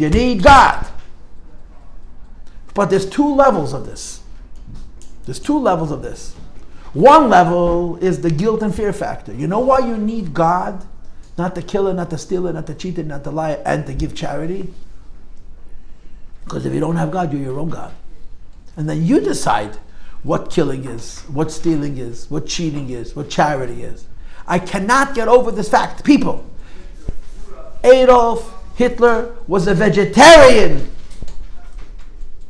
You need God. But there's two levels of this. One level is the guilt and fear factor. You know why you need God? Not to kill it, not to steal it, not to cheat it, not to lie, and to give charity? Because if you don't have God, you're your own God. And then you decide what killing is, what stealing is, what cheating is, what charity is. I cannot get over this fact. People, Adolf Hitler was a vegetarian.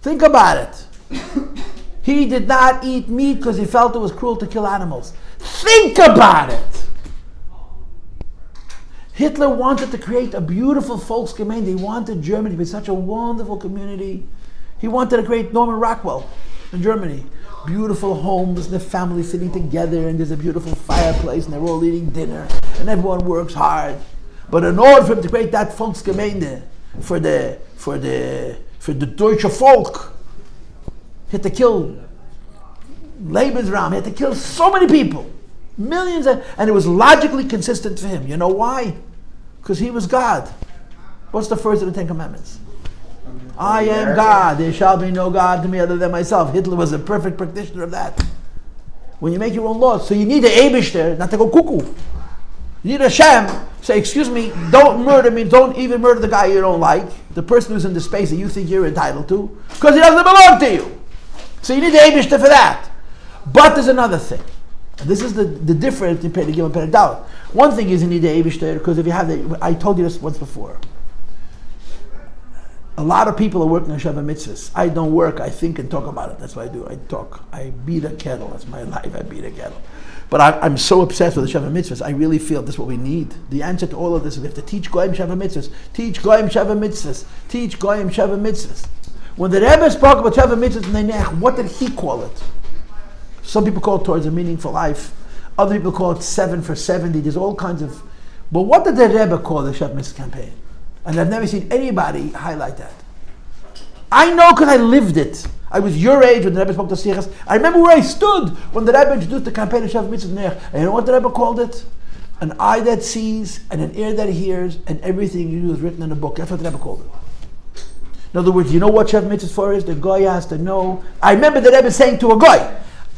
Think about it. He did not eat meat because he felt it was cruel to kill animals. Think about it. Hitler wanted to create a beautiful Volksgemeinde. He wanted Germany to be such a wonderful community. He wanted to create Norman Rockwell in Germany. Beautiful homes and the family sitting together, and there's a beautiful fireplace, and they're all eating dinner, and everyone works hard. But in order for him to create that Volksgemeinde for the Deutsche Volk, he had to kill Lebensraum. He had to kill so many people, millions, and it was logically consistent for him. You know why? Because he was God. What's the first of the Ten Commandments? I am God. There shall be no God to me other than myself. Hitler was a perfect practitioner of that. When you make your own laws, so you need the Eibishter not to go cuckoo. You need Hashem. Say, excuse me, don't murder me. Don't even murder the guy you don't like, the person who's in the space that you think you're entitled to, because he doesn't belong to you. So you need the Eibishter for that. But there's another thing. And this is the difference in Perek Gimel and Perek Dalet. One thing is you need the Eibishter, because if you have I told you this once before. A lot of people are working on Sheva Mitzvahs. I don't work, I think and talk about it. That's what I do. I talk. I beat a kettle. That's my life. I beat a kettle. But I'm so obsessed with the Sheva Mitzvahs. I really feel this is what we need. The answer to all of this is we have to teach Goyim Sheva Mitzvahs. Teach Goyim Sheva Mitzvahs. Teach Goyim Sheva Mitzvahs. When the Rebbe spoke about Sheva Mitzvahs in the Nech, what did he call it? Some people call it Towards a Meaningful Life. Other people call it 7 for 70. There's all kinds of... But what did the Rebbe call the Sheva Mitzvah campaign? And I've never seen anybody highlight that. I know because I lived it. I was your age when the Rebbe spoke to Sichas. I remember where I stood when the Rebbe introduced the campaign of Sheva Mitzvah Nech. And you know what the Rebbe called it? An eye that sees, and an ear that hears, and everything you do is written in a book. That's what the Rebbe called it. In other words, you know what Sheva Mitzvah for is? The Goy has to know. I remember the Rebbe saying to a Goy,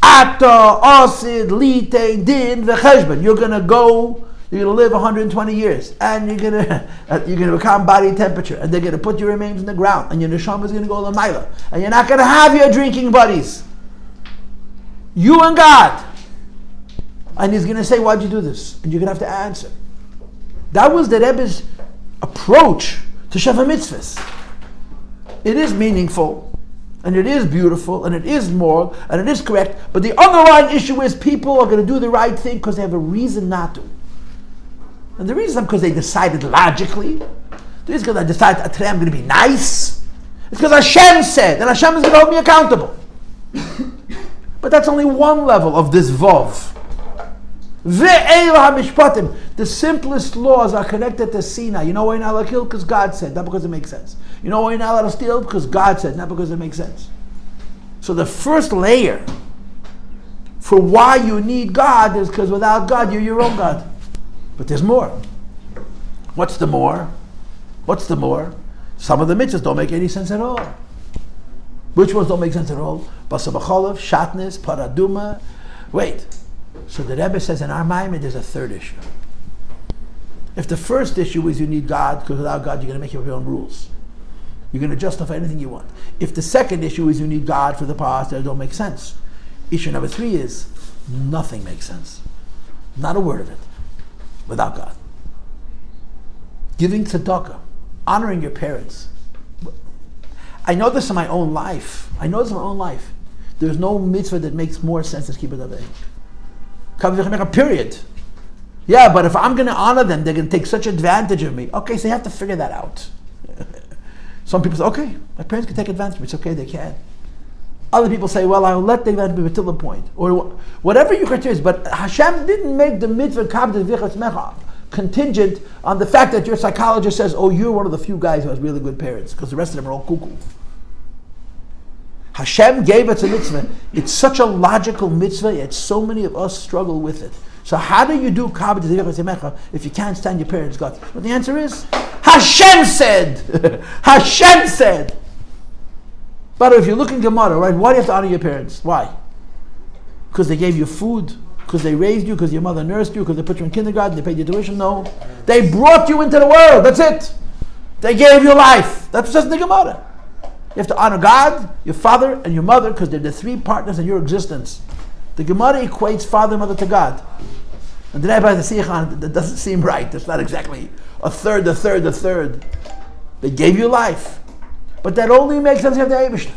Ata, Osid, Lite, Din, V'cheshben. You're going to go... You're going to live 120 years, and you're going to become body temperature, and they're going to put your remains in the ground, and your neshama is going to go l'mayla, and you're not going to have your drinking buddies. You and God. And he's going to say, why'd you do this? And you're going to have to answer. That was the Rebbe's approach to Sheva Mitzvahs. It is meaningful, and it is beautiful, and it is moral, and it is correct, but the underlying issue is people are going to do the right thing because they have a reason not to. And the reason is not because they decided logically. The reason is because I decided today I'm going to be nice. It's because Hashem said, and Hashem is going to hold me accountable. But that's only one level of this Vov. Ve'eila HaMishpatim. The simplest laws are connected to Sinai. You know why you're not allowed to kill? Because God said, not because it makes sense. You know why you're not allowed to steal? Because God said, not because it makes sense. So the first layer for why you need God is because without God, you're your own God. But there's more. What's the more? Some of the mitzvahs don't make any sense at all. Which ones don't make sense at all? Basa b'cholav, shatnez, paraduma. Wait. So the Rebbe says in our Maimon there's a third issue. If the first issue is you need God, because without God you're going to make up your own rules. You're going to justify anything you want. If the second issue is you need God for the past, that don't make sense. Issue number 3 is nothing makes sense. Not a word of it. Without God. Giving tzedakah, honoring your parents. I know this in my own life. There's no mitzvah that makes more sense than kibbutz avei. Period. Yeah, but if I'm going to honor them, they're going to take such advantage of me. Okay, so you have to figure that out. Some people say, okay, my parents can take advantage of me. It's okay, they can. Other people say, well, I'll let the advantage be until the point. Or whatever your criteria is. But Hashem didn't make the mitzvah contingent on the fact that your psychologist says, oh, you're one of the few guys who has really good parents, because the rest of them are all cuckoo. Hashem gave us a mitzvah. It's such a logical mitzvah, yet so many of us struggle with it. So how do you do kabbalah semecha if you can't stand your parents' guts? But the answer is, Hashem said. Hashem said. But if you look in Gemara, right, why do you have to honor your parents? Why? Because they gave you food? Because they raised you? Because your mother nursed you? Because they put you in kindergarten? They paid your tuition? No. They brought you into the world. That's it. They gave you life. That's just the Gemara. You have to honor God, your father, and your mother, because they're the three partners in your existence. The Gemara equates father and mother to God. And the Rebbe has a siach, that doesn't seem right. That's not exactly a third. They gave you life. But that only makes sense if you have the Eibishter.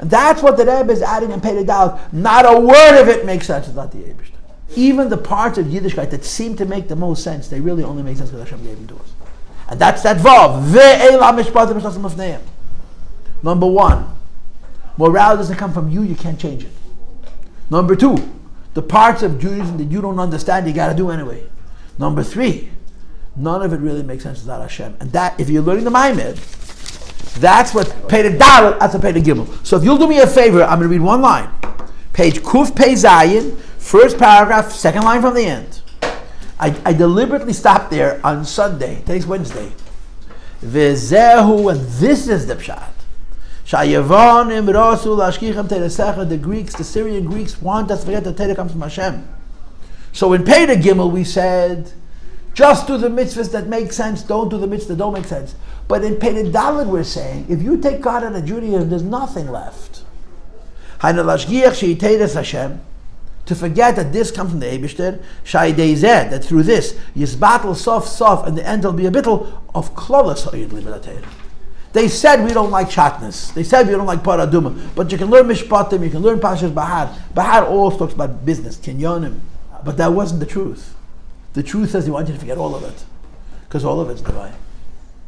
And that's what the Rebbe is adding in Perek Dalet. Not a word of it makes sense without the Eibishter. Even the parts of Yiddishkeit that seem to make the most sense, they really only make sense because Hashem gave them to us. And that's that vav. Number one, morality doesn't come from you, you can't change it. Number two, the parts of Judaism that you don't understand, you got to do anyway. Number three, none of it really makes sense without Hashem. And that, if you're learning the Maimed, that's what Perek Dalet, that's what Perek Gimel. So if you'll do me a favor, I'm going to read one line. Page Kuf Pei Zayin, first paragraph, second line from the end. I deliberately stopped there on Sunday. Today's Wednesday. V'zehu, and this is the pshat. Shayavonim rosu lashkichem teresecha. The Greeks, the Syrian Greeks, want us to forget that Torah comes from Hashem. So in Perek Gimel we said, just do the mitzvahs that make sense, don't do the mitzvahs that don't make sense. But in Perek Dalet we're saying, if you take God out of Judaism, there's nothing left. Haina lashgiach sheiteres Hashem. To forget that this comes from the Eibishter, Shaydei, that through this, Yisbatel sof, and the end will be a bittul of klolos ha'yid li'b'datei. They said we don't like shatnez. They said we don't like paraduma. But you can learn mishpatim, you can learn Pashas Bahar. Bahar always talks about business, kinyonim. But that wasn't the truth. The truth says he wants you to forget all of it. Because all of it's divine.